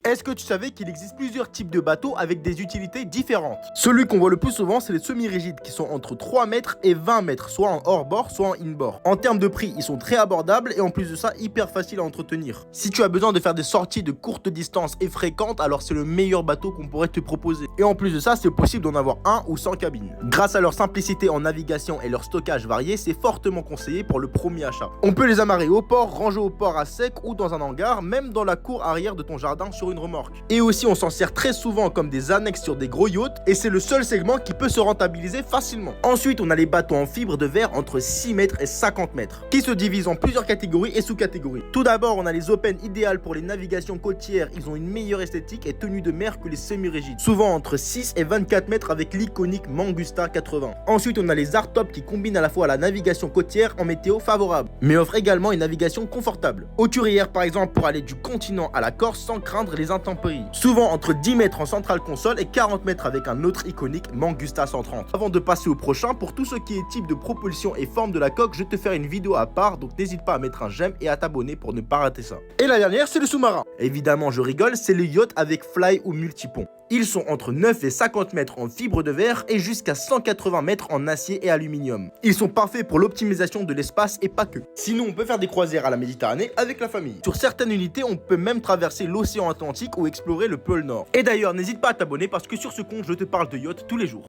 Est-ce que tu savais qu'il existe plusieurs types de bateaux avec des utilités différentes? Celui qu'on voit le plus souvent, c'est les semi-rigides qui sont entre 3 mètres et 20 mètres, soit en hors-bord, soit en in-bord. En termes de prix, ils sont très abordables et en plus de ça, hyper faciles à entretenir. Si tu as besoin de faire des sorties de courte distance et fréquentes, alors c'est le meilleur bateau qu'on pourrait te proposer. Et en plus de ça, c'est possible d'en avoir un ou 100 cabines. Grâce à leur simplicité en navigation et leur stockage varié, c'est fortement conseillé pour le premier achat. On peut les amarrer au port, ranger au port à sec ou dans un hangar, même dans la cour arrière de ton jardin sur une remorque. Et aussi on s'en sert très souvent comme des annexes sur des gros yachts et c'est le seul segment qui peut se rentabiliser facilement. Ensuite on a les bateaux en fibre de verre entre 6 mètres et 50 mètres qui se divisent en plusieurs catégories et sous-catégories. Tout d'abord on a les open idéales pour les navigations côtières, ils ont une meilleure esthétique et tenue de mer que les semi-rigides, souvent entre 6 et 24 mètres avec l'iconique Mangusta 80. Ensuite on a les hardtop qui combinent à la fois la navigation côtière en météo favorable, mais offrent également une navigation confortable. Hauturière par exemple pour aller du continent à la Corse sans craindre les intempéries. Souvent entre 10 mètres en centrale console et 40 mètres avec un autre iconique Mangusta 130. Avant de passer au prochain, pour tout ce qui est type de propulsion et forme de la coque, je vais te faire une vidéo à part, donc n'hésite pas à mettre un j'aime et à t'abonner pour ne pas rater ça. Et la dernière, c'est le sous-marin. Évidemment, je rigole, c'est le yacht avec fly ou multipont. Ils sont entre 9 et 50 mètres en fibre de verre et jusqu'à 180 mètres en acier et aluminium. Ils sont parfaits pour l'optimisation de l'espace et pas que. Sinon, on peut faire des croisières à la Méditerranée avec la famille. Sur certaines unités, on peut même traverser l'océan Atlantique ou explorer le pôle Nord. Et d'ailleurs, n'hésite pas à t'abonner parce que sur ce compte, je te parle de yacht tous les jours.